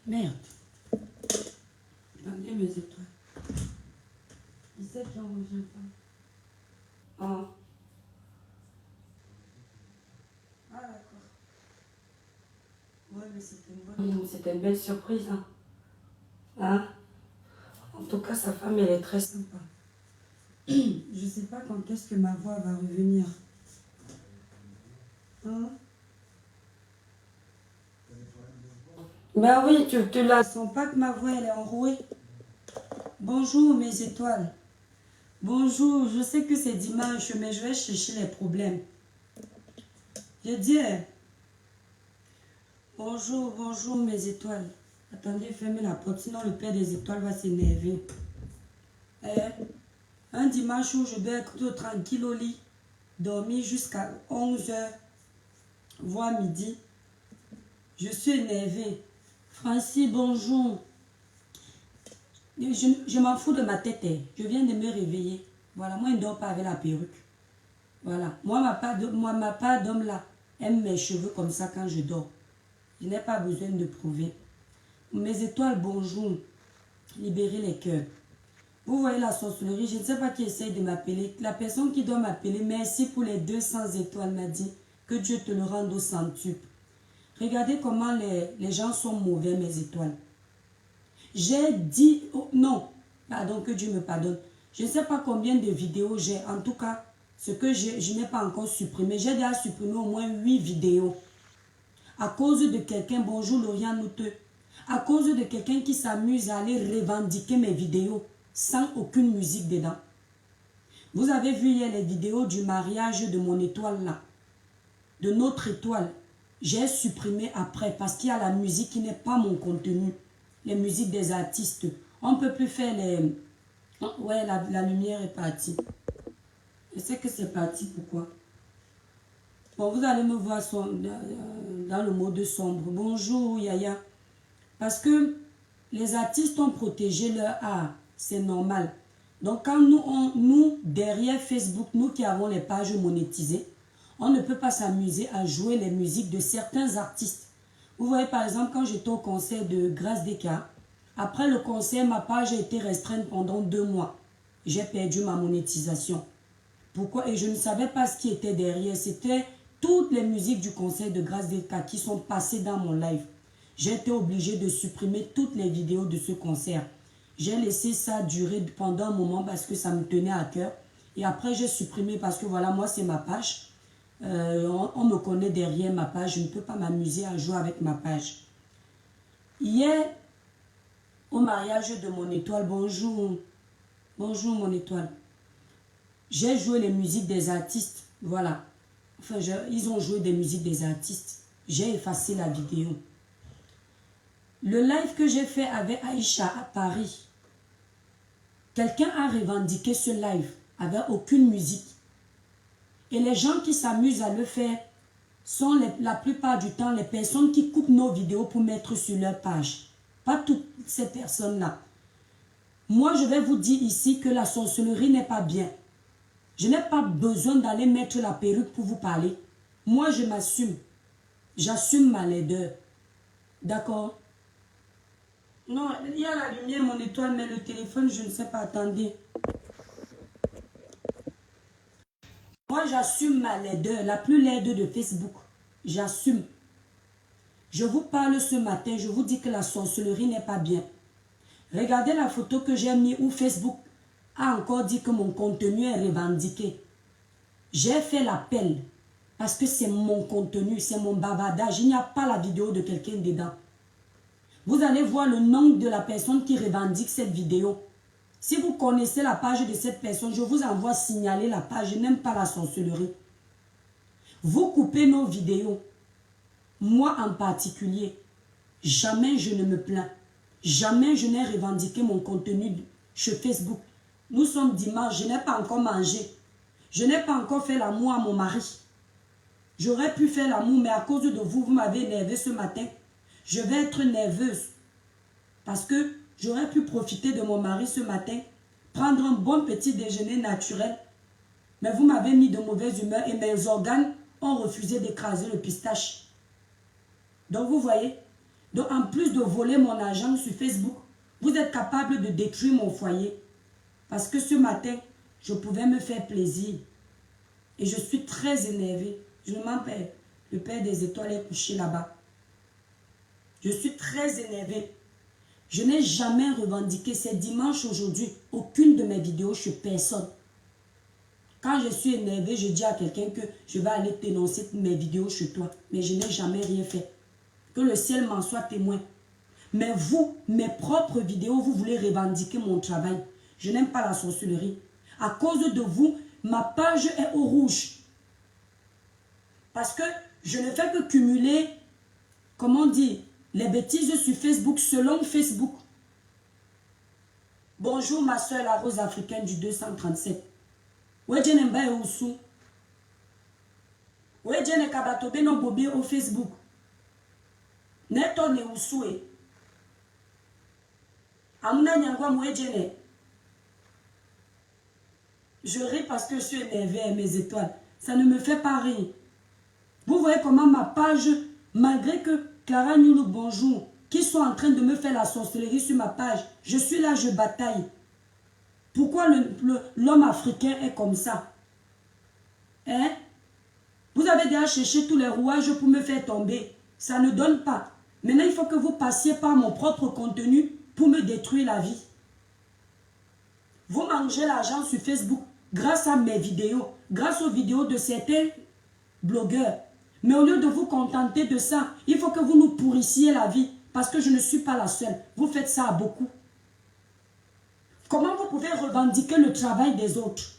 Merde. Attendez mes étoiles. Qui c'est qui a enregistré ça? Ah. Ah d'accord. Ouais, mais c'était une belle surprise. Hein. Hein? En tout cas, sa femme, elle est très sympa. Je sais pas quand est-ce que ma voix va revenir. Hein? Ben oui, tu la sens pas que ma voix, elle est enrouée. Bonjour mes étoiles. Bonjour, je sais que c'est dimanche, mais je vais chercher les problèmes. Je dis, bonjour, bonjour mes étoiles. Attendez, fermez la porte, sinon le père des étoiles va s'énerver. Un dimanche où je vais être tranquille au lit, dormir jusqu'à 11h, voire midi. Je suis énervée. Francis, bonjour. Je m'en fous de ma tête. Je viens de me réveiller. Voilà, moi, je ne dors pas avec la perruque. Voilà. Moi, ma part d'homme là, aime mes cheveux comme ça quand je dors. Je n'ai pas besoin de prouver. Mes étoiles, bonjour. Libérez les cœurs. Vous voyez la sorcellerie, je ne sais pas qui essaye de m'appeler. La personne qui doit m'appeler, merci pour les 200 étoiles, m'a dit que Dieu te le rende au centuple. Regardez comment les gens sont mauvais, mes étoiles. J'ai dit, oh, non, pardon, que Dieu me pardonne. Je ne sais pas combien de vidéos j'ai. En tout cas, ce que je n'ai pas encore supprimé. J'ai déjà supprimé au moins 8 vidéos. À cause de quelqu'un, bonjour Lauriane Nouteux, à cause de quelqu'un qui s'amuse à aller revendiquer mes vidéos sans aucune musique dedans. Vous avez vu hier les vidéos du mariage de mon étoile là, de notre étoile. J'ai supprimé après parce qu'il y a la musique qui n'est pas mon contenu. Les musiques des artistes. On ne peut plus faire les... Ouais, la lumière est partie. Je sais que c'est parti, pourquoi? Bon, vous allez me voir dans le mode sombre. Bonjour, Yaya. Parce que les artistes ont protégé leur art. C'est normal. Donc, quand nous, derrière Facebook, nous qui avons les pages monétisées, on ne peut pas s'amuser à jouer les musiques de certains artistes. Vous voyez, par exemple, quand j'étais au concert de Grâce Descartes, après le concert, ma page a été restreinte pendant 2 mois. J'ai perdu ma monétisation. Pourquoi? Et je ne savais pas ce qui était derrière. C'était toutes les musiques du concert de Grâce Descartes qui sont passées dans mon live. J'ai été obligée de supprimer toutes les vidéos de ce concert. J'ai laissé ça durer pendant un moment parce que ça me tenait à cœur. Et après, j'ai supprimé parce que voilà, moi, c'est ma page. On me connaît derrière ma page. Je ne peux pas m'amuser à jouer avec ma page. Hier, au mariage de mon étoile, bonjour. Bonjour, mon étoile. J'ai joué les musiques des artistes. Voilà. Enfin, ils ont joué des musiques des artistes. J'ai effacé la vidéo. Le live que j'ai fait avec Aïcha à Paris, quelqu'un a revendiqué ce live avec aucune musique. Et les gens qui s'amusent à le faire sont la plupart du temps les personnes qui coupent nos vidéos pour mettre sur leur page. Pas toutes ces personnes-là. Moi, je vais vous dire ici que la sorcellerie n'est pas bien. Je n'ai pas besoin d'aller mettre la perruque pour vous parler. Moi, je m'assume. J'assume ma laideur. D'accord? Non, il y a la lumière, mon étoile, mais le téléphone, je ne sais pas. Attendez. Moi, j'assume ma laideur, la plus laide de Facebook. J'assume. Je vous parle ce matin, je vous dis que la sorcellerie n'est pas bien. Regardez la photo que j'ai mise où Facebook a encore dit que mon contenu est revendiqué. J'ai fait l'appel parce que c'est mon contenu, c'est mon bavardage. Il n'y a pas la vidéo de quelqu'un dedans. Vous allez voir le nom de la personne qui revendique cette vidéo. Si vous connaissez la page de cette personne, je vous envoie signaler la page. Je n'aime pas la sorcellerie. Vous coupez nos vidéos. Moi en particulier, jamais je ne me plains. Jamais je n'ai revendiqué mon contenu sur Facebook. Nous sommes dimanche, je n'ai pas encore mangé. Je n'ai pas encore fait l'amour à mon mari. J'aurais pu faire l'amour, mais à cause de vous, vous m'avez énervé ce matin. Je vais être nerveuse. Parce que j'aurais pu profiter de mon mari ce matin, prendre un bon petit déjeuner naturel. Mais vous m'avez mis de mauvaise humeur et mes organes ont refusé d'écraser le pistache. Donc vous voyez, Donc, en plus de voler mon argent sur Facebook, vous êtes capable de détruire mon foyer. Parce que ce matin, je pouvais me faire plaisir. Et je suis très énervée. Je ne m'en perds. Le Père des étoiles est couché là-bas. Je suis très énervée. Je n'ai jamais revendiqué. C'est dimanche aujourd'hui. Aucune de mes vidéos chez personne. Quand je suis énervée, je dis à quelqu'un que je vais aller t'énoncer mes vidéos chez toi. Mais je n'ai jamais rien fait. Que le ciel m'en soit témoin. Mais vous, mes propres vidéos, vous voulez revendiquer mon travail. Je n'aime pas la sorcellerie. À cause de vous, ma page est au rouge. Parce que je ne fais que cumuler, comment dire, les bêtises sur Facebook selon Facebook. Bonjour ma soeur la rose africaine du 237. Wedjene mba eusu. Wedjene kabatobe no bobi au Facebook. Neto ne usue. Amuna nyangwa mwedjene. Je ris parce que je suis énervée à mes étoiles. Ça ne me fait pas rire. Vous voyez comment ma page, malgré que Clara Nyoulou, bonjour, qui sont en train de me faire la sorcellerie sur ma page, je suis là, je bataille. Pourquoi l'homme africain est comme ça? Hein? Vous avez déjà cherché tous les rouages pour me faire tomber. Ça ne donne pas. Maintenant, il faut que vous passiez par mon propre contenu pour me détruire la vie. Vous mangez l'argent sur Facebook grâce à mes vidéos, grâce aux vidéos de certains blogueurs. Mais au lieu de vous contenter de ça, il faut que vous nous pourrissiez la vie. Parce que je ne suis pas la seule. Vous faites ça à beaucoup. Comment vous pouvez revendiquer le travail des autres?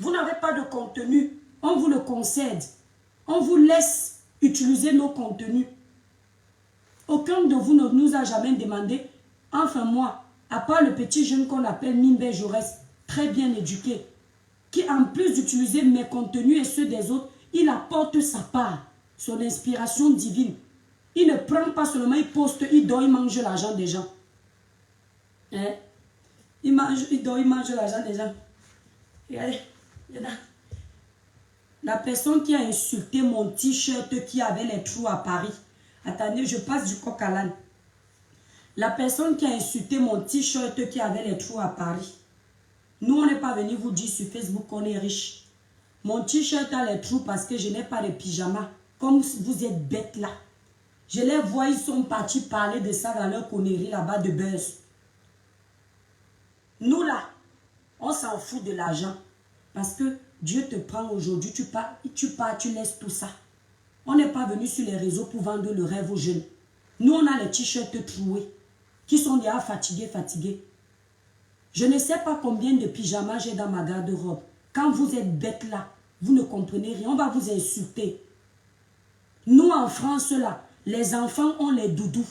Vous n'avez pas de contenu. On vous le concède. On vous laisse utiliser nos contenus. Aucun de vous ne nous a jamais demandé, enfin moi, à part le petit jeune qu'on appelle Mimbe Jaurès, très bien éduqué, qui en plus d'utiliser mes contenus et ceux des autres, il apporte sa part, son inspiration divine. Il ne prend pas seulement, il poste, il dort, il mange l'argent des gens. Hein? Il dort, il mange l'argent des gens. Regardez, la personne qui a insulté mon t-shirt qui avait les trous à Paris. Attendez, je passe du coq à l'âne. La personne qui a insulté mon t-shirt qui avait les trous à Paris. Nous, on n'est pas venu vous dire sur Facebook qu'on est riche. Mon t-shirt a les trous parce que je n'ai pas de pyjama. Comme vous êtes bêtes là. Je les vois, ils sont partis parler de ça dans leur connerie là-bas de buzz. Nous là, on s'en fout de l'argent. Parce que Dieu te prend aujourd'hui, tu pars, tu laisses tout ça. On n'est pas venu sur les réseaux pour vendre le rêve aux jeunes. Nous, on a les t-shirts troués, qui sont déjà fatigués. Je ne sais pas combien de pyjamas j'ai dans ma garde-robe. Quand vous êtes bêtes là, vous ne comprenez rien, on va vous insulter. Nous, en France là, les enfants ont les doudous.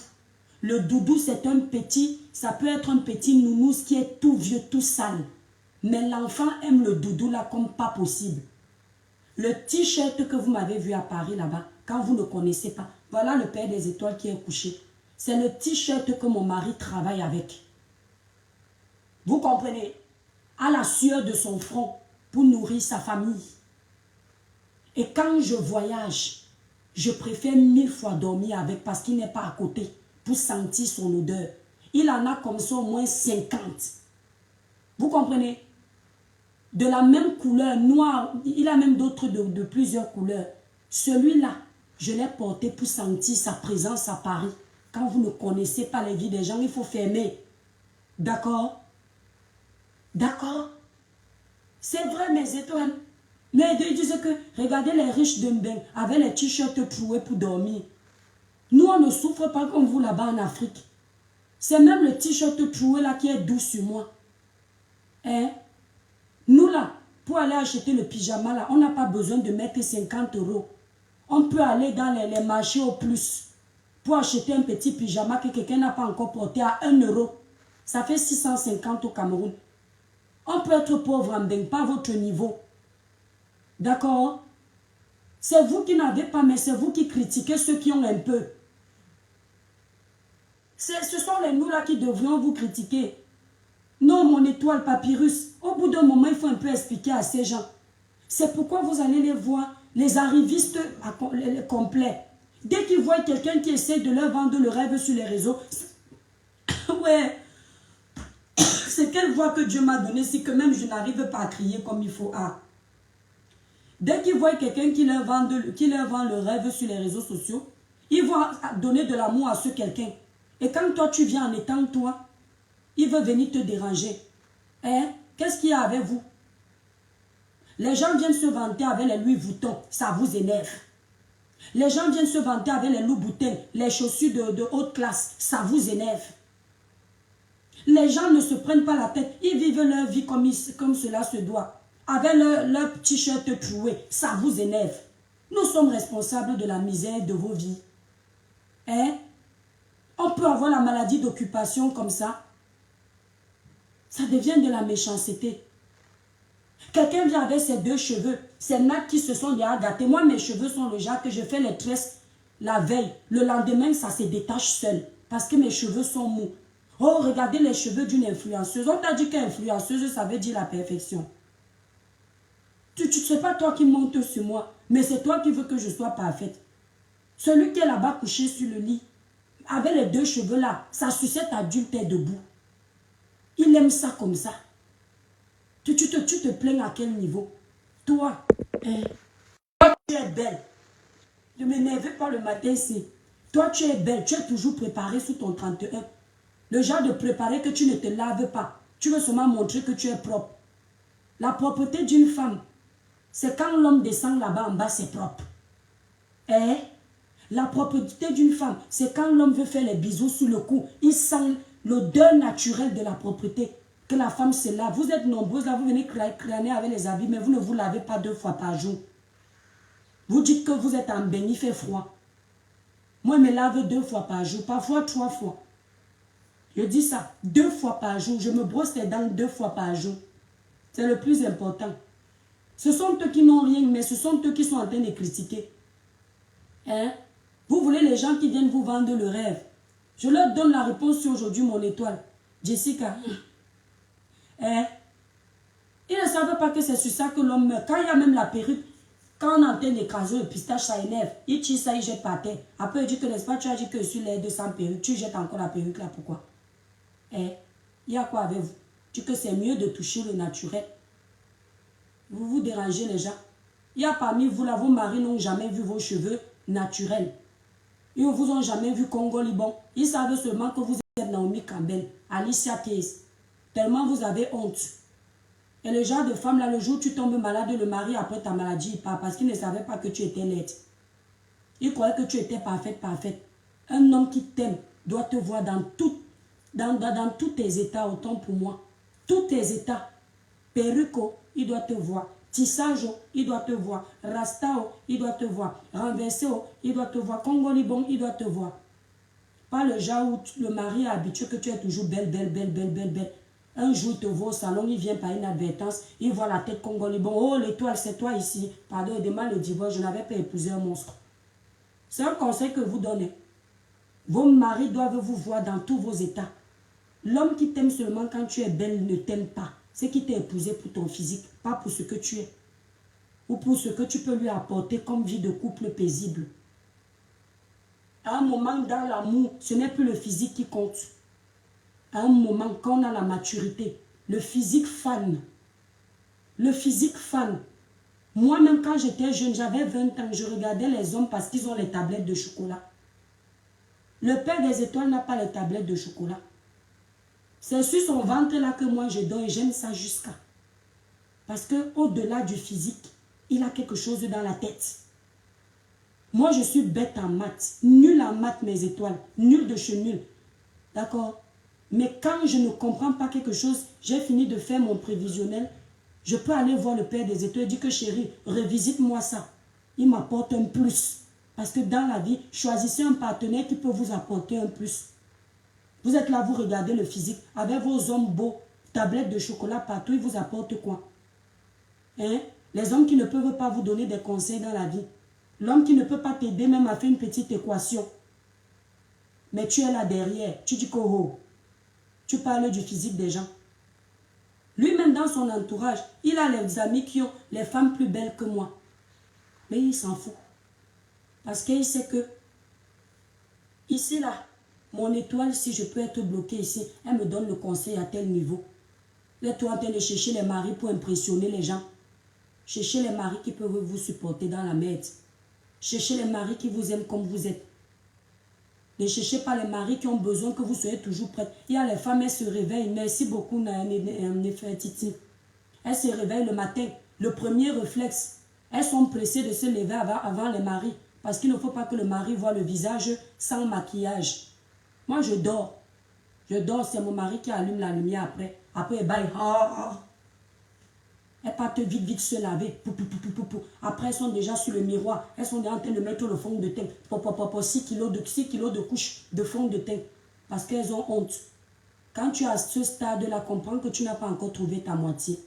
Le doudou, c'est un petit, ça peut être un petit nounours qui est tout vieux, tout sale. Mais l'enfant aime le doudou là comme pas possible. Le t-shirt que vous m'avez vu à Paris là-bas, quand vous ne connaissez pas, voilà le Père des étoiles qui est couché. C'est le t-shirt que mon mari travaille avec. Vous comprenez? À la sueur de son front pour nourrir sa famille. Et quand je voyage, je préfère 1000 fois dormir avec parce qu'il n'est pas à côté pour sentir son odeur. Il en a comme ça au moins 50. Vous comprenez? De la même couleur, noir, il a même d'autres de plusieurs couleurs. Celui-là, je l'ai porté pour sentir sa présence à Paris. Quand vous ne connaissez pas les vies des gens, il faut fermer. D'accord? D'accord? C'est vrai, mes étoiles. Mais ils disent que, regardez les riches de Mbeng avec les t-shirts troués pour dormir. Nous, on ne souffre pas comme vous là-bas en Afrique. C'est même le t-shirt troué là qui est doux sur moi. Hein? Nous là, pour aller acheter le pyjama là, on n'a pas besoin de mettre 50 €. On peut aller dans les marchés au plus pour acheter un petit pyjama que quelqu'un n'a pas encore porté à 1 €. Ça fait 650 au Cameroun. On peut être pauvre en Mbeng, pas à votre niveau. D'accord? C'est vous qui n'avez pas, mais c'est vous qui critiquez ceux qui ont un peu. Ce sont les nous là qui devrions vous critiquer. Non, mon étoile papyrus. Au bout d'un moment, il faut un peu expliquer à ces gens. C'est pourquoi vous allez les voir, les arrivistes complets. Dès qu'ils voient quelqu'un qui essaie de leur vendre le rêve sur les réseaux, ouais, c'est quelle voix que Dieu m'a donnée, si que même je n'arrive pas à crier comme il faut. Ah. Dès qu'ils voient quelqu'un qui leur vend le rêve sur les réseaux sociaux, ils vont donner de l'amour à ce quelqu'un. Et quand toi tu viens en étant toi, il veut venir te déranger. Hein? Qu'est-ce qu'il y a avec vous? Les gens viennent se vanter avec les Louis Vuitton, ça vous énerve. Les gens viennent se vanter avec les Louis Vuitton, les chaussures de haute classe, ça vous énerve. Les gens ne se prennent pas la tête, ils vivent leur vie comme cela se doit. Avec leur t-shirt troué, ça vous énerve. Nous sommes responsables de la misère de vos vies. Hein? On peut avoir la maladie d'occupation comme ça. Ça devient de la méchanceté. Quelqu'un vient avec ses 2 cheveux, ses nattes qui se sont déjà gâtées. Moi, mes cheveux sont le genre que je fais les tresses la veille. Le lendemain, ça se détache seul. Parce que mes cheveux sont mous. Oh, regardez les cheveux d'une influenceuse. On t'a dit qu'influenceuse, ça veut dire la perfection. Tu ne sais pas toi qui montes sur moi, mais c'est toi qui veux que je sois parfaite. Celui qui est là-bas couché sur le lit, avec les 2 cheveux là, sa sucette adulte est debout. Il aime ça comme ça. Tu te plains à quel niveau? Toi, tu es belle. Ne m'énervez pas le matin ici. Toi, tu es belle. Tu es toujours préparée sous ton 31. Le genre de préparer que tu ne te laves pas. Tu veux seulement montrer que tu es propre. La propreté d'une femme, c'est quand l'homme descend là-bas en bas, c'est propre. La propreté d'une femme, c'est quand l'homme veut faire les bisous sous le cou. Il sent l'odeur naturelle de la propreté. Que la femme se lave. Vous êtes nombreuses là, vous venez crâner avec les habits, mais vous ne vous lavez pas 2 fois par jour. Vous dites que vous êtes en bain, il fait froid. Moi, je me lave 2 fois par jour, parfois 3 fois. Je dis ça, 2 fois par jour. Je me brosse les dents 2 fois par jour. C'est le plus important. Ce sont eux qui n'ont rien, mais ce sont eux qui sont en train de critiquer. Hein? Vous voulez les gens qui viennent vous vendre le rêve. Je leur donne la réponse sur aujourd'hui, mon étoile. Jessica. Ils ne savent pas que c'est sur ça que l'homme meurt. Quand il y a même la perruque, quand on entend d'écraser le pistache, ça énerve. Il tire ça, il jette par terre. Après, il dit que n'est-ce pas, tu as dit que sur les 200 perruques, tu jettes encore la perruque là, pourquoi? Il y a quoi avec vous? Tu dis que c'est mieux de toucher le naturel. Vous vous dérangez les gens. Il y a parmi vous là, vos maris n'ont jamais vu vos cheveux naturels. Ils ne vous ont jamais vu Congo Liban. Ils savent seulement que vous êtes Naomi Campbell, Alicia Keys. Tellement vous avez honte. Et le genre de femme là, le jour où tu tombes malade, le mari après ta maladie, il part parce qu'il ne savait pas que tu étais laide. Il croyait que tu étais parfaite, parfaite. Un homme qui t'aime doit te voir dans tous tes états, autant pour moi. Tous tes états. Perruco, il doit te voir. Tissajo, il doit te voir. Rastao, il doit te voir. Renverseo, il doit te voir. Congolibon, il doit te voir. Pas le genre où le mari est habitué que tu es toujours belle, belle, belle, belle, belle, belle. Un jour, il te voit au salon, il vient par une advertence, il voit la tête congolais. Bon, oh, l'étoile, c'est toi ici. Pardon, il demande le divorce, je n'avais pas épousé un monstre. C'est un conseil que vous donnez. Vos maris doivent vous voir dans tous vos états. L'homme qui t'aime seulement quand tu es belle ne t'aime pas. C'est qui t'a épousé pour ton physique, pas pour ce que tu es. Ou pour ce que tu peux lui apporter comme vie de couple paisible. À un moment dans l'amour, ce n'est plus le physique qui compte. À un moment, quand on a la maturité, le physique fan. Le physique fan. Moi-même, quand j'étais jeune, j'avais 20 ans, je regardais les hommes parce qu'ils ont les tablettes de chocolat. Le père des étoiles n'a pas les tablettes de chocolat. C'est sur son ventre là que moi je dors et j'aime ça jusqu'à. Parce qu'au-delà du physique, il a quelque chose dans la tête. Moi, je suis bête en maths. Nulle en maths, mes étoiles. Nul de chez nul. D'accord? Mais quand je ne comprends pas quelque chose, j'ai fini de faire mon prévisionnel. Je peux aller voir le père des étoiles et dire que chérie, revisite-moi ça. Il m'apporte un plus. Parce que dans la vie, choisissez un partenaire qui peut vous apporter un plus. Vous êtes là, vous regardez le physique. Avec vos hommes beaux, tablettes de chocolat partout, ils vous apportent quoi? Hein? Les hommes qui ne peuvent pas vous donner des conseils dans la vie. L'homme qui ne peut pas t'aider même à faire une petite équation. Mais tu es là derrière. Tu dis que oh, tu parles du physique des gens. Lui-même dans son entourage, il a les amis qui ont les femmes plus belles que moi. Mais il s'en fout. Parce qu'il sait que Ici, là, mon étoile, si je peux être bloquée ici, elle me donne le conseil à tel niveau. Vous êtes en train de chercher les maris pour impressionner les gens. Cherchez les maris qui peuvent vous supporter dans la merde. Cherchez les maris qui vous aiment comme vous êtes. Ne cherchez pas les maris qui ont besoin que vous soyez toujours prête. Il y a les femmes, elles se réveillent. Merci beaucoup, Nefertiti. Elles se réveillent le matin. Le premier réflexe, elles sont pressées de se lever avant les maris. Parce qu'il ne faut pas que le mari voie le visage sans maquillage. Moi, je dors. Je dors, c'est mon mari qui allume la lumière après. Après, elle baille. Elles partent vite, vite se laver. Après, elles sont déjà sur le miroir. Elles sont déjà en train de mettre le fond de teint. 6 kilos de couche de fond de teint. Parce qu'elles ont honte. Quand tu es à ce stade-là, comprends que tu n'as pas encore trouvé ta moitié.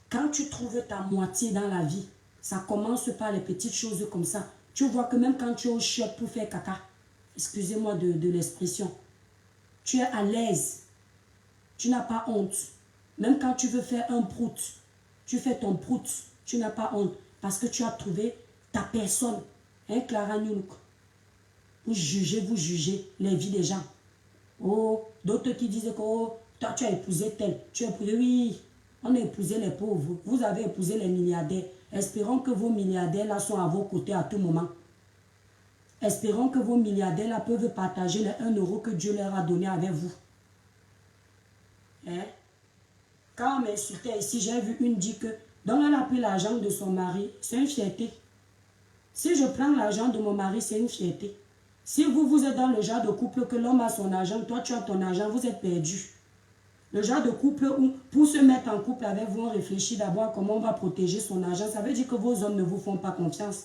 Quand tu trouves ta moitié dans la vie, ça commence par les petites choses comme ça. Tu vois que même quand tu es au chiottes pour faire caca, excusez-moi de l'expression, tu es à l'aise. Tu n'as pas honte. Même quand tu veux faire un prout, tu fais ton prout, tu n'as pas honte. Parce que tu as trouvé ta personne. Hein, Clara Nyouk? Vous jugez les vies des gens. Oh, d'autres qui disent que oh, toi tu as épousé tel. Tu as épousé, oui, on a épousé les pauvres. Vous avez épousé les milliardaires. Espérons que vos milliardaires là sont à vos côtés à tout moment. Espérons que vos milliardaires là peuvent partager les 1 euro que Dieu leur a donné avec vous. Hein? Quand on m'insultait ici, j'ai vu une dire que donc elle a pris l'argent de son mari, c'est une fierté. Si je prends l'argent de mon mari, c'est une fierté. Si vous êtes dans le genre de couple que l'homme a son argent, toi tu as ton argent, vous êtes perdu. Le genre de couple où, pour se mettre en couple avec vous, on réfléchit d'abord à comment on va protéger son argent. Ça veut dire que vos hommes ne vous font pas confiance.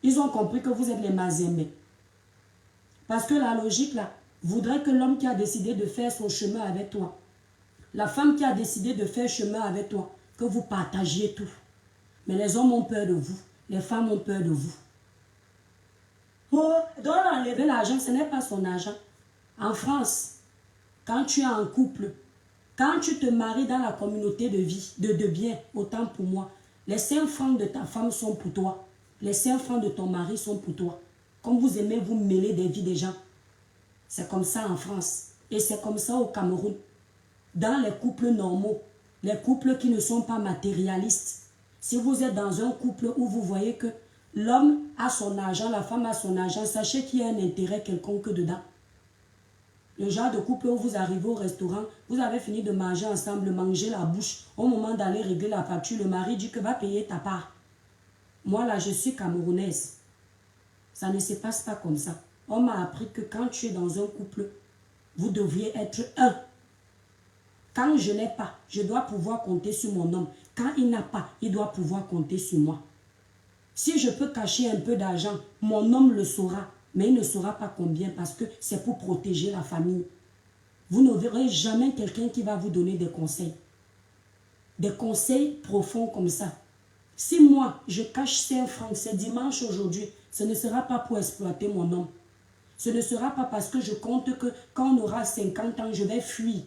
Ils ont compris que vous êtes les mazembés. Parce que la logique là, voudrait que l'homme qui a décidé de faire son chemin avec toi, la femme qui a décidé de faire chemin avec toi, que vous partagiez tout. Mais les hommes ont peur de vous. Les femmes ont peur de vous. Oh, donc enlever l'argent, ce n'est pas son argent. En France, quand tu es en couple, quand tu te maries dans la communauté de vie, de bien, autant pour moi, les 5 francs de ta femme sont pour toi. Les 5 francs de ton mari sont pour toi. Comme vous aimez vous mêler des vies des gens. C'est comme ça en France. Et c'est comme ça au Cameroun. Dans les couples normaux, les couples qui ne sont pas matérialistes, si vous êtes dans un couple où vous voyez que l'homme a son argent, la femme a son argent, sachez qu'il y a un intérêt quelconque dedans. Le genre de couple où vous arrivez au restaurant, vous avez fini de manger ensemble, manger la bouche. Au moment d'aller régler la facture, le mari dit que va payer ta part. Moi là, je suis camerounaise. Ça ne se passe pas comme ça. On m'a appris que quand tu es dans un couple, vous devriez être un. Quand je n'ai pas, je dois pouvoir compter sur mon homme. Quand il n'a pas, il doit pouvoir compter sur moi. Si je peux cacher un peu d'argent, mon homme le saura. Mais il ne saura pas combien parce que c'est pour protéger la famille. Vous ne verrez jamais quelqu'un qui va vous donner des conseils. Des conseils profonds comme ça. Si moi, je cache 5 francs, c'est dimanche aujourd'hui, ce ne sera pas pour exploiter mon homme. Ce ne sera pas parce que je compte que quand on aura 50 ans, je vais fuir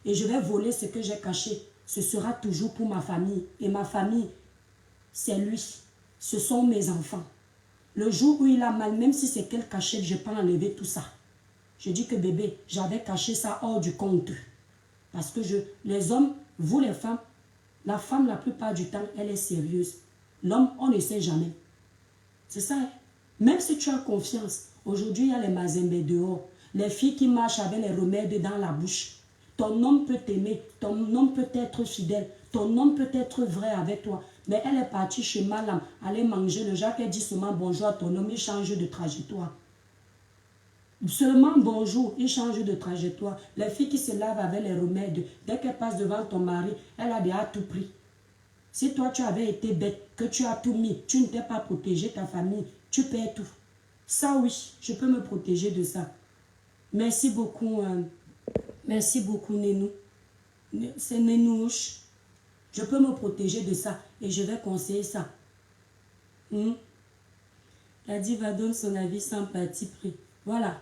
et je vais voler ce que j'ai caché. Ce sera toujours pour ma famille. Et ma famille, c'est lui. Ce sont mes enfants. Le jour où il a mal, même si c'est quelle cachette, je peux enlever tout ça. Je dis que bébé, j'avais caché ça hors du compte. Parce que les hommes, vous les femmes, la femme la plupart du temps, elle est sérieuse. L'homme, on ne sait jamais. C'est ça. Hein? Même si tu as confiance, aujourd'hui il y a les mazembés dehors. Les filles qui marchent avec les remèdes dans la bouche. Ton homme peut t'aimer, ton homme peut être fidèle, ton homme peut être vrai avec toi. Mais elle est partie chez Malam, aller manger. Le Jacques dit seulement bonjour à ton homme, il change de trajectoire. Seulement bonjour, il change de trajectoire. Les filles qui se lavent avec les remèdes, dès qu'elles passent devant ton mari, elle a déjà tout pris. Si toi tu avais été bête, que tu as tout mis, tu ne t'es pas protégé ta famille, tu perds tout. Ça oui, je peux me protéger de ça. Merci beaucoup, Nénou. C'est Nénouche. Je peux me protéger de ça et je vais conseiller ça. La diva donne son avis sans parti pris. Voilà.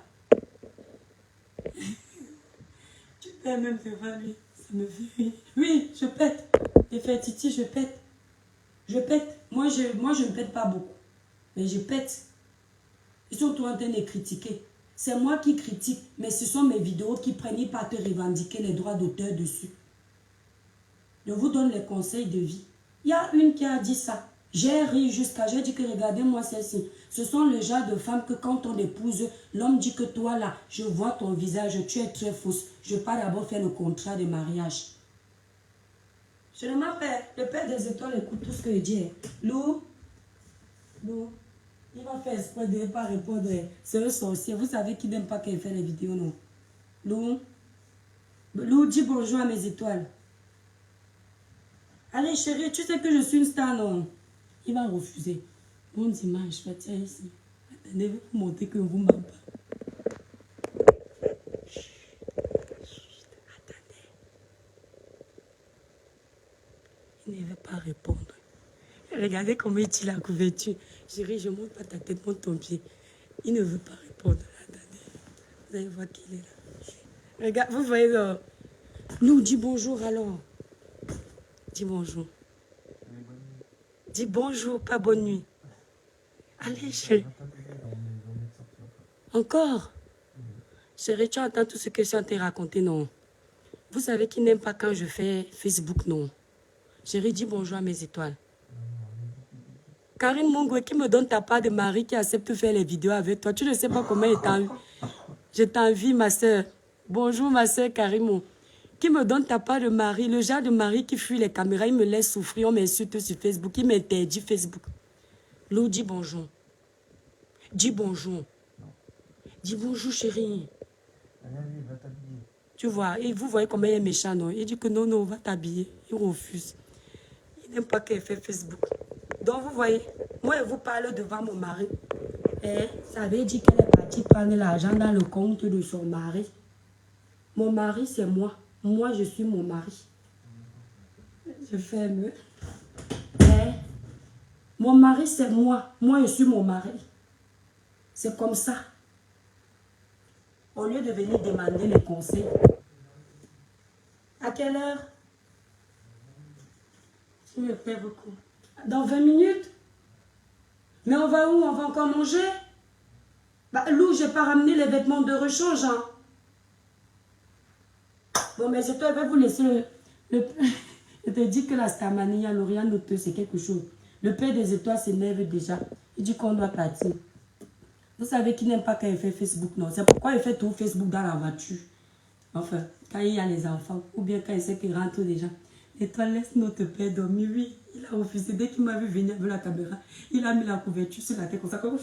Tu peux même devant lui. Ça me fait rire. Oui, je pète. Et fait Titi, je pète. Je pète. Moi, je ne pète pas beaucoup. Mais je pète. Ils sont toujours en train de critiquer. C'est moi qui critique, mais ce sont mes vidéos qui prennent pas te revendiquer les droits d'auteur dessus. Je vous donne les conseils de vie. Il y a une qui a dit ça. J'ai ri j'ai dit que regardez-moi celle-ci. Ce sont le genre de femmes que quand on épouse, l'homme dit que toi là, je vois ton visage, tu es très fausse. Je pars d'abord faire le contrat de mariage. Je ne m'appelle. Le père des étoiles écoute tout ce que je dis. Lou, il va faire exprès de ne pas répondre. C'est un sorcier. Vous savez qui n'aime pas qu'elle fait les vidéos, non? Lou, dis bonjour à mes étoiles. Allez chérie, tu sais que je suis une star, non? Il va refuser. Bon dimanche, je vais tiens ici. Attendez, vous montrer que vous m'en pas. Attendez. Il ne veut pas répondre. Regardez comment il tire la couverture. Chérie, je monte pas ta tête, monte ton pied. Il ne veut pas répondre. Attendez. Vous allez voir qu'il est là. Regarde, vous voyez là. Nous, dis bonjour alors. Dis bonjour. Dis bonjour, pas bonne nuit. Allez, chérie. Encore. Chérie, tu entends tout ce que je suis en train de raconter, non? Vous savez qui n'aime pas quand je fais Facebook, non? Chérie, dis bonjour à mes étoiles. Karine Mongwe qui me donne ta part de mari qui accepte de faire les vidéos avec toi. Tu ne sais pas comment je t'envie, ma soeur. Bonjour, ma soeur Karimo. Qui me donne ta part de mari, le genre de mari qui fuit les caméras, il me laisse souffrir, on m'insulte sur Facebook, il m'interdit Facebook. Lou, dis bonjour. Dis bonjour. Dis bonjour, chérie. Tu vois, et vous voyez comment il est méchant, non? Il dit que non, non, on va t'habiller. Il refuse. Il n'aime pas qu'elle fait Facebook. Donc, vous voyez, moi, je vous parle devant mon mari. Et ça veut dire qu'elle est partie prendre l'argent dans le compte de son mari. Mon mari, c'est moi. Moi, je suis mon mari. Je ferme. Et mon mari, c'est moi. Moi, je suis mon mari. C'est comme ça. Au lieu de venir demander les conseils. À quelle heure? Je me perds beaucoup. Dans 20 minutes? Mais on va où? On va encore manger? Bah, Lou, je n'ai pas ramené les vêtements de rechange. Hein. Bon, mais je vais vous laisser le je te dis que la Starmania, Lauriane Noteux, c'est quelque chose. Le père des étoiles s'énerve déjà. Il dit qu'on doit partir. Vous savez qu'il n'aime pas quand il fait Facebook, non? C'est pourquoi il fait tout Facebook dans la voiture. Enfin, quand il y a les enfants, ou bien quand il sait qu'il rentre déjà. Étoile, laisse notre père dormir. Oui, il a refusé. Dès qu'il m'a vu venir avec la caméra, il a mis la couverture sur la tête comme ça, comme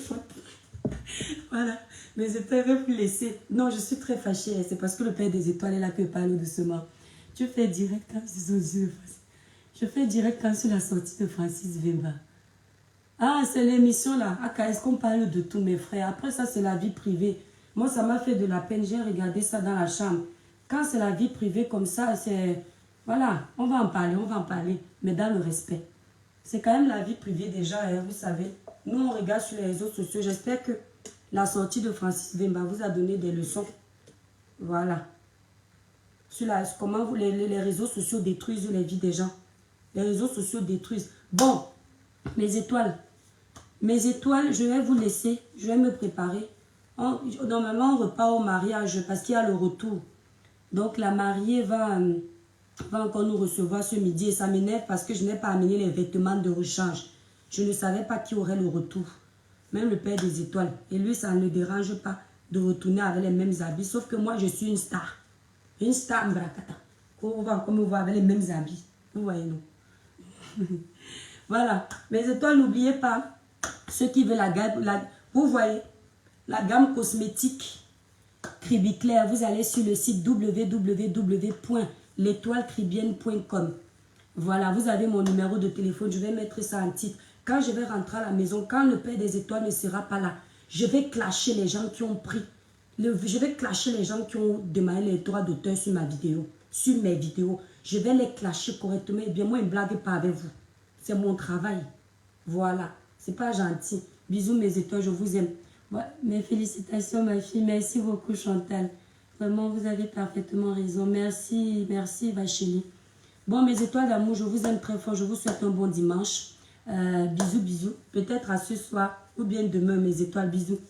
voilà. Mais je vais vous laisser. Non, je suis très fâchée. C'est parce que le père des étoiles est là que je parle doucement. Je fais direct quand je fais direct quand sur la sortie de Francis Vemba. Ah, c'est l'émission là. Ah, est-ce qu'on parle de tous mes frères? Après ça, c'est la vie privée. Moi, ça m'a fait de la peine. J'ai regardé ça dans la chambre. Quand c'est la vie privée comme ça, c'est... Voilà, on va en parler. Mais dans le respect. C'est quand même la vie privée déjà, hein, vous savez. Nous, on regarde sur les réseaux sociaux. J'espère que la sortie de Francis Vemba vous a donné des leçons. Voilà. Sur comment les réseaux sociaux détruisent les vies des gens. Les réseaux sociaux détruisent. Bon, mes étoiles, je vais vous laisser. Je vais me préparer. Normalement, on repart au mariage parce qu'il y a le retour. Donc, la mariée va encore nous recevoir ce midi. Et ça m'énerve parce que je n'ai pas amené les vêtements de rechange. Je ne savais pas qui aurait le retour. Même le père des étoiles. Et lui, ça ne le dérange pas de retourner avec les mêmes habits. Sauf que moi, je suis une star. Une star Mbrakata. On va encore me voir avec les mêmes habits. Vous voyez, non? Voilà. Mes étoiles, n'oubliez pas. Ceux qui veulent la gamme, vous voyez, la gamme cosmétique Cribiclair. Vous allez sur le site www.l'étoilecribienne.com. Voilà, vous avez mon numéro de téléphone. Je vais mettre ça en titre. Quand je vais rentrer à la maison, quand le père des étoiles ne sera pas là, je vais clasher les gens qui ont pris. Je vais clasher les gens qui ont demandé les droits d'auteur sur ma vidéo, sur mes vidéos. Je vais les clasher correctement. Et bien, moi, je ne blague pas avec vous. C'est mon travail. Voilà. C'est pas gentil. Bisous, mes étoiles. Je vous aime. Ouais, mes félicitations, ma fille. Merci beaucoup, Chantal. Vraiment, vous avez parfaitement raison. Merci, merci, Vacheli. Bon, mes étoiles d'amour, je vous aime très fort. Je vous souhaite un bon dimanche. Bisous, bisous. Peut-être à ce soir ou bien demain, mes étoiles. Bisous.